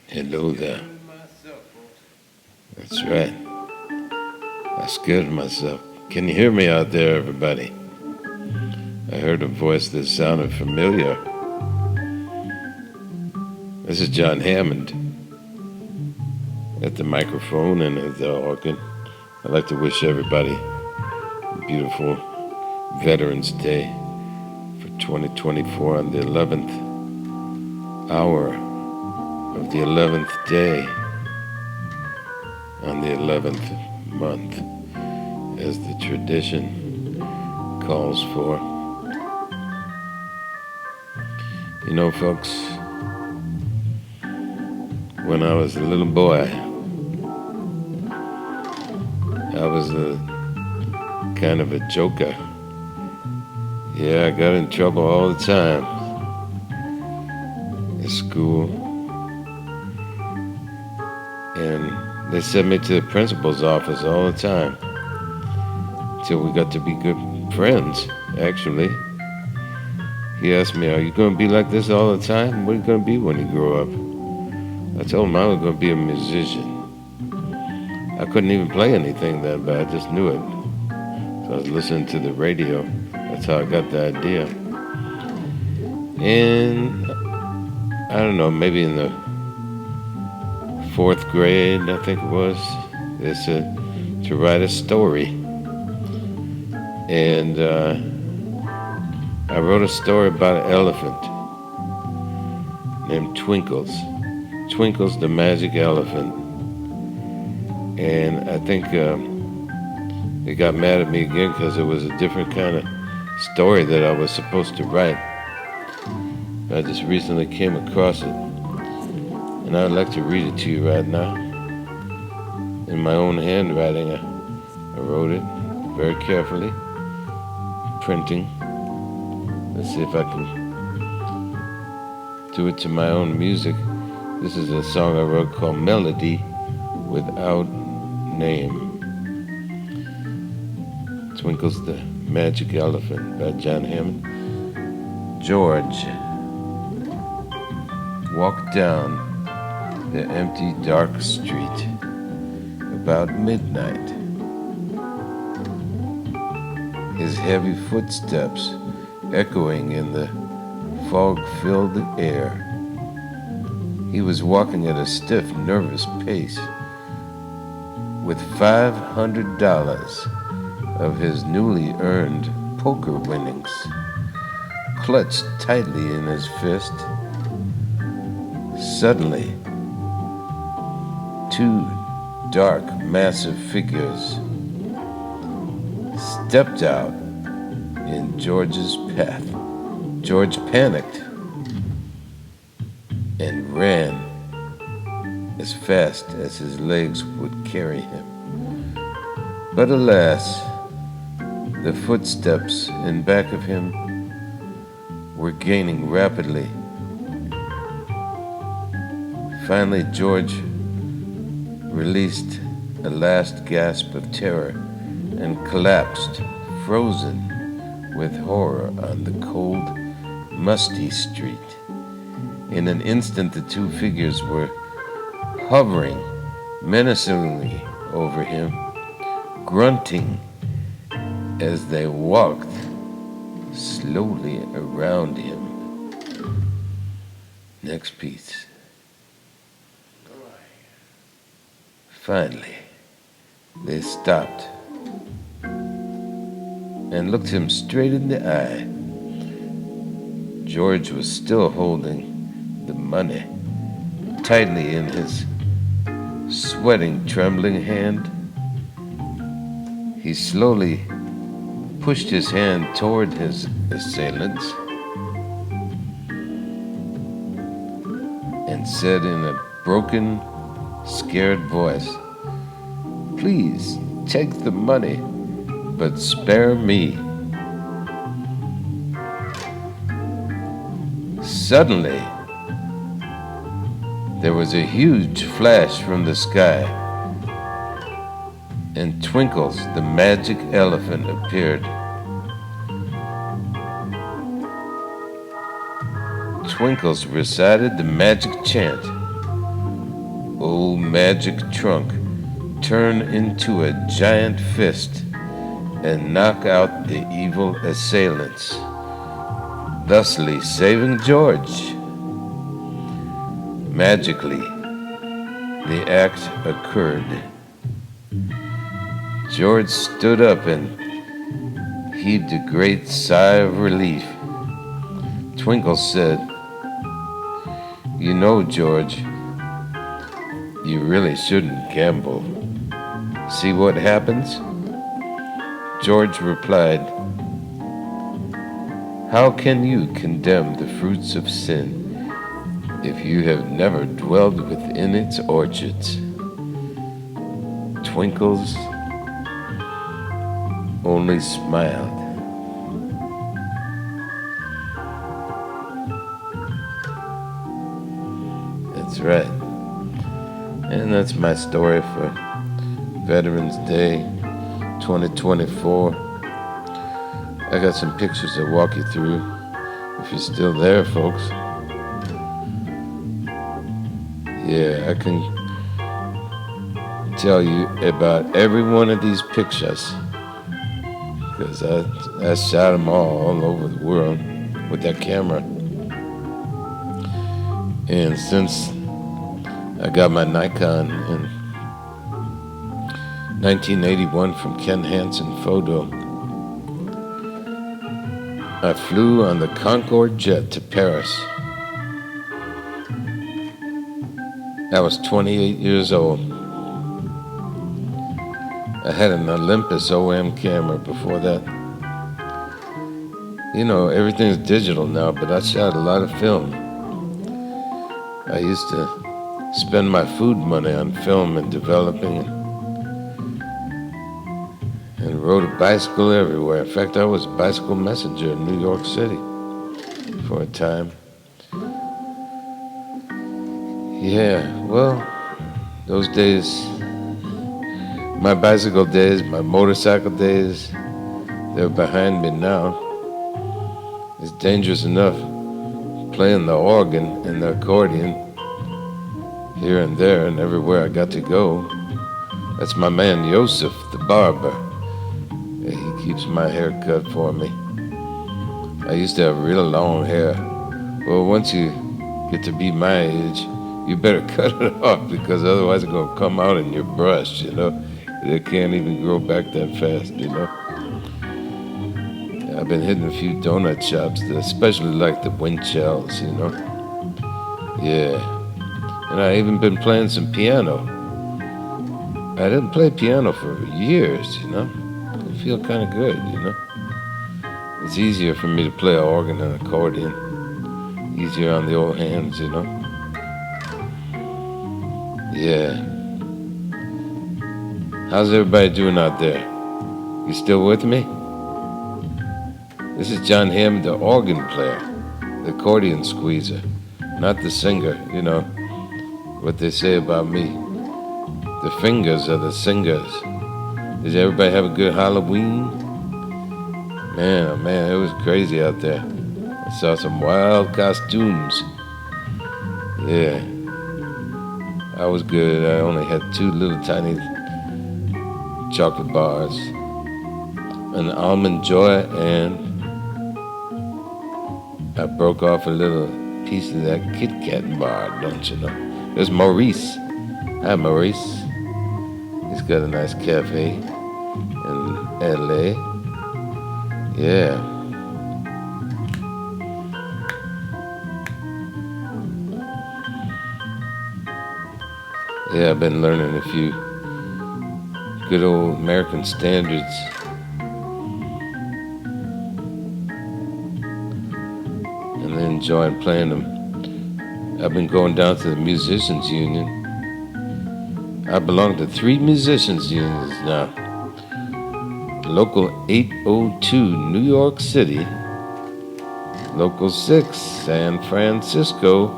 Hello there. That's right. I scared myself. Can you hear me out there, everybody? I heard a voice that sounded familiar. This is Jon Hammond at the microphone and at the organ. I'd like to wish everybody a beautiful Veterans Day for 2024 on the 11th hour of the 11th day on the 11th month, as the tradition calls for. You know, folks, when I was a little boy, I was a kind of a joker. Yeah, I got in trouble all the time at school. And they sent me to the principal's office all the time until we got to be good friends, actually. He asked me, "Are you going to be like this all the time? What are you going to be when you grow up?" I told him I was going to be a musician. I couldn't even play anything then, but I just knew it. So I was listening to the radio. That's how I got the idea. And I don't know, maybe in the 4th grade, I think it was, they said to write a story. And I wrote a story about an elephant named Twinkles. Twinkles the magic elephant. And I think they got mad at me again because it was a different kind of story that I was supposed to write. I just recently came across it, and I'd like to read it to you right now. In my own handwriting, I wrote it very carefully, printing. Let's see if I can do it to my own music. This is a song I wrote called Melody Without Name. Twinkles the Magic Elephant by Jon Hammond. George walked down the empty, dark street about midnight. His heavy footsteps echoing in the fog-filled air. He was walking at a stiff, nervous pace with $500 of his newly earned poker winnings clutched tightly in his fist. Suddenly, 2 dark, massive figures stepped out in George's path. George panicked and ran as fast as his legs would carry him. But alas, the footsteps in back of him were gaining rapidly. Finally, George released a last gasp of terror and collapsed, frozen with horror on the cold, musty street. In an instant, the 2 figures were hovering menacingly over him, grunting as they walked slowly around him. Next piece. Finally, they stopped and looked him straight in the eye. George was still holding the money tightly in his sweating, trembling hand. He slowly pushed his hand toward his assailants and said in a broken, scared voice, "Please take the money, but spare me." Suddenly, there was a huge flash from the sky, and Twinkles, the magic elephant, appeared. Twinkles recited the magic chant. Old magic trunk, turn into a giant fist and knock out the evil assailants, thusly saving George. Magically, the act occurred. George stood up and heaved a great sigh of relief. Twinkles said, "You know, George, you really shouldn't gamble. See what happens?" George replied, "How can you condemn the fruits of sin if you have never dwelled within its orchards?" Twinkles only smiled. That's right. And that's my story for Veterans Day 2024. I got some pictures to walk you through if you're still there, folks. Yeah, I can tell you about every one of these pictures because I shot them all over the world with that camera. And since I got my Nikon in 1981 from Ken Hansen Photo, I flew on the Concorde jet to Paris. I was 28 years old. I had an Olympus OM camera before that. You know, everything's digital now, but I shot a lot of film. I used to spend my food money on film and developing and rode a bicycle everywhere. In fact, I was a bicycle messenger in New York City for a time. Yeah, well, those days, my bicycle days, my motorcycle days, they're behind me now. It's dangerous enough playing the organ and the accordion here and there and everywhere I got to go. That's my man Yosef, the barber. Yeah, he keeps my hair cut for me. I used to have real long hair. Well, once you get to be my age, you better cut it off because otherwise it's going to come out in your brush, you know. It can't even grow back that fast, you know. I've been hitting a few donut shops that especially like the wind shells, you know. Yeah. And I even been playing some piano. I didn't play piano for years, you know. I feel kind of good, you know. It's easier for me to play an organ and accordion. Easier on the old hands, you know. Yeah. How's everybody doing out there? You still with me? This is Jon Hammond, the organ player, the accordion squeezer, not the singer, you know, what they say about me. The fingers are the singers. Did everybody have a good Halloween? Man, oh man, it was crazy out there. I saw some wild costumes. Yeah. I was good. I only had 2 little tiny chocolate bars, an almond joy, and I broke off a little piece of that Kit Kat bar, don't you know? There's Maurice. Hi, Maurice. He's got a nice cafe in LA. Yeah. Yeah, I've been learning a few good old American standards. And then enjoying playing them. I've been going down to the Musicians Union. I belong to 3 musicians unions now. Local 802, New York City. Local 6, San Francisco.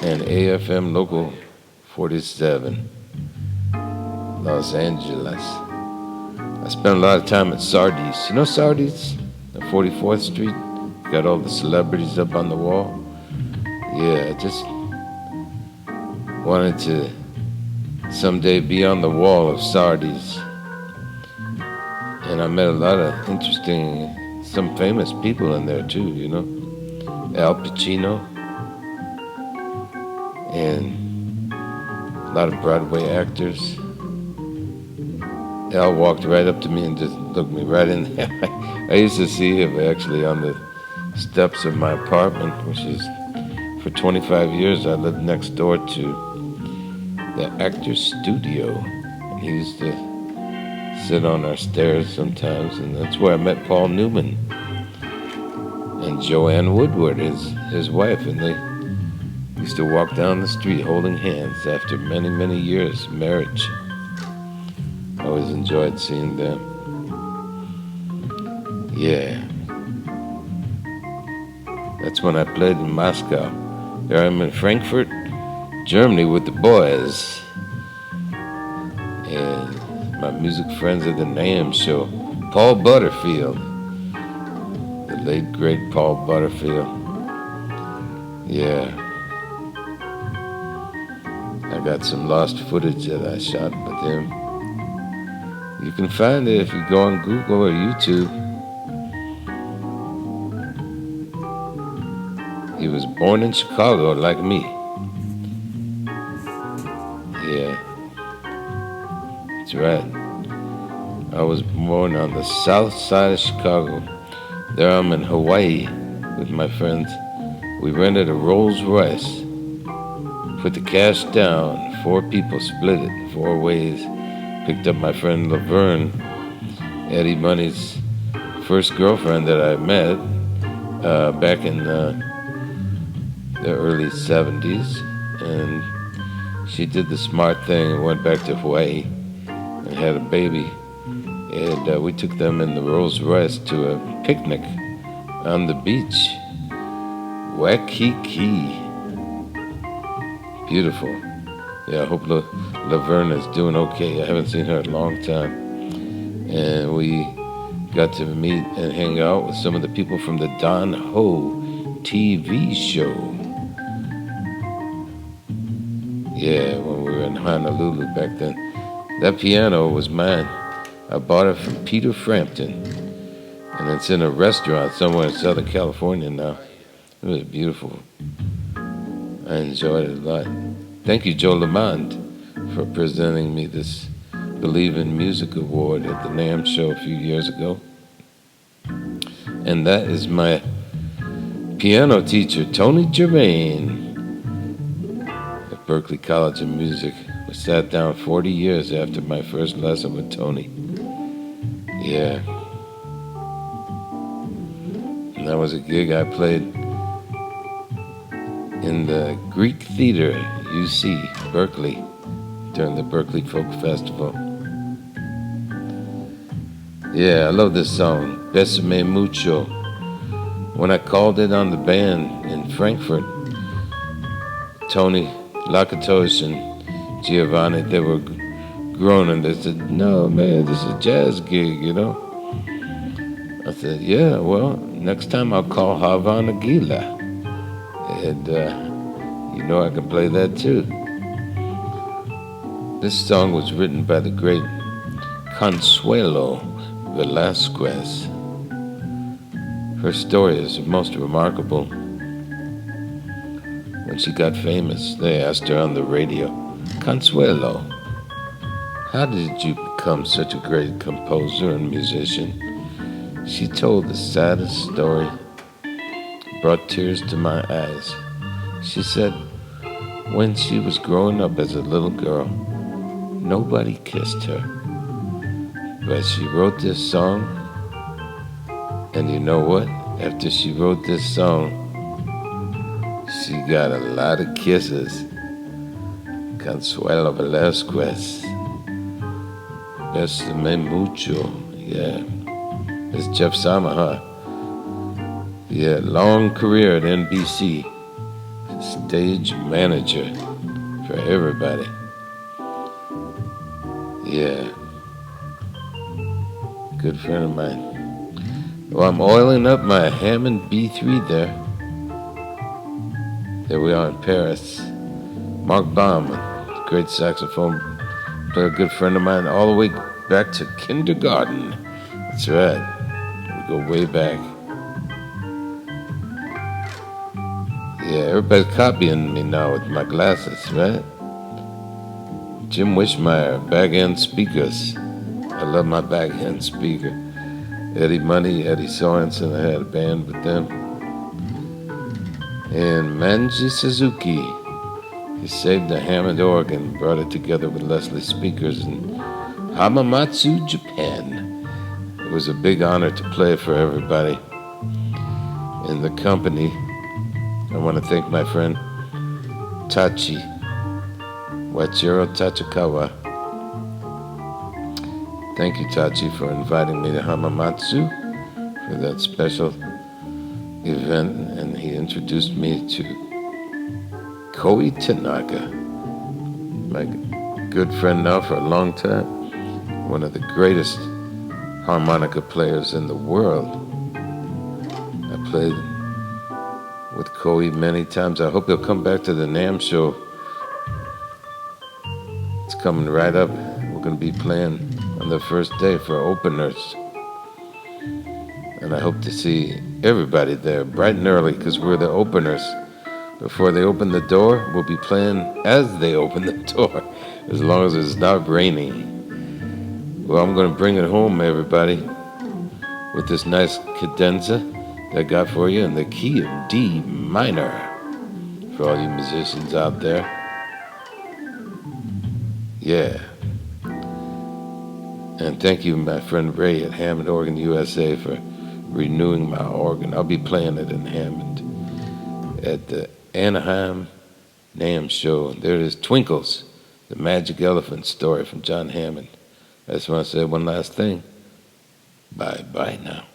And AFM Local 47, Los Angeles. I spent a lot of time at Sardi's. You know Sardi's? At 44th Street? Got all the celebrities up on the wall. Yeah, I just wanted to someday be on the wall of Sardi's. And I met a lot of interesting, some famous people in there too, you know. Al Pacino and a lot of Broadway actors. Al walked right up to me and just looked me right in the eye. I used to see him actually on the steps of my apartment, which is for 25 years I lived next door to the actor's studio. And he used to sit on our stairs sometimes, and that's where I met Paul Newman and Joanne Woodward, his wife, and they used to walk down the street holding hands after many, many years of marriage. I always enjoyed seeing them. Yeah. That's when I played in Moscow. There I'm in Frankfurt, Germany with the boys. And my music friends at the NAMM show. Paul Butterfield. The late, great Paul Butterfield. Yeah. I got some lost footage that I shot with him. You can find it if you go on Google or YouTube. He was born in Chicago like me. Yeah, that's right. I was born on the south side of Chicago. There I'm in Hawaii with my friends. We rented a Rolls Royce. Put the cash down. 4 people split it 4 ways. Picked up my friend Laverne, Eddie Money's first girlfriend that I met back in the early 70s. And she did the smart thing and went back to Hawaii and had a baby. And we took them in the Rolls Royce to a picnic on the beach. Waikiki. Beautiful. Yeah, I hope Laverne is doing okay. I haven't seen her in a long time. And we got to meet and hang out with some of the people from the Don Ho TV show. Yeah, when we were in Honolulu back then. That piano was mine. I bought it from Peter Frampton. And it's in a restaurant somewhere in Southern California now. It was beautiful. I enjoyed it a lot. Thank you, Joe Lamond, for presenting me this Believe in Music Award at the NAMM show a few years ago. And that is my piano teacher, Tony Germain, at Berklee College of Music. We sat down 40 years after my first lesson with Tony. Yeah. And that was a gig I played in the Greek Theater, UC, Berkeley, during the Berkeley Folk Festival. Yeah, I love this song, Besame Mucho. When I called it on the band in Frankfurt, Tony Lakatos and Giovanni, they were groaning. They said, "No, man, this is a jazz gig, you know?" I said, "Yeah, well, next time I'll call Havana Gila. And you know I can play that too." This song was written by the great Consuelo Velasquez. Her story is most remarkable. When she got famous, they asked her on the radio, "Consuelo, how did you become such a great composer and musician?" She told the saddest story, brought tears to my eyes. She said, when she was growing up as a little girl, nobody kissed her. But she wrote this song, and you know what? After she wrote this song, she got a lot of kisses. Consuelo Velasquez. Besame mucho. Yeah. It's Jeff Sama, huh? Yeah, long career at NBC. Stage manager for everybody. Yeah. Good friend of mine. Well, I'm oiling up my Hammond B3 there. There we are in Paris. Mark Baum, a great saxophone player, a good friend of mine, all the way back to kindergarten. That's right. We go way back. Yeah, everybody's copying me now with my glasses, right? Jim Wishmeyer, back-end speakers. I love my back-end speaker. Eddie Money, Eddie Sorensen, I had a band with them. And Manji Suzuki, he saved the Hammond organ, brought it together with Leslie Speakers in Hamamatsu, Japan. It was a big honor to play for everybody in the company. I want to thank my friend Tachi, Wachiro Tachikawa. Thank you, Tachi, for inviting me to Hamamatsu for that special event, and he introduced me to Koi Tanaka, my good friend now for a long time, one of the greatest harmonica players in the world. I played with Koi many times. I hope he'll come back to the NAMM show. It's coming right up. We're going to be playing on the first day for openers. And I hope to see everybody there bright and early, because we're the openers. Before they open the door, we'll be playing as they open the door, as long as it's not raining. Well, I'm going to bring it home, everybody, with this nice cadenza that I got for you in the key of D minor, for all you musicians out there. Yeah. And thank you, my friend Ray at Hammond Organ USA, for renewing my organ. I'll be playing it in Hammond at the Anaheim NAMM show. There it is, Twinkles, the Magic Elephant story from Jon Hammond. I just want to say one last thing. Bye-bye now.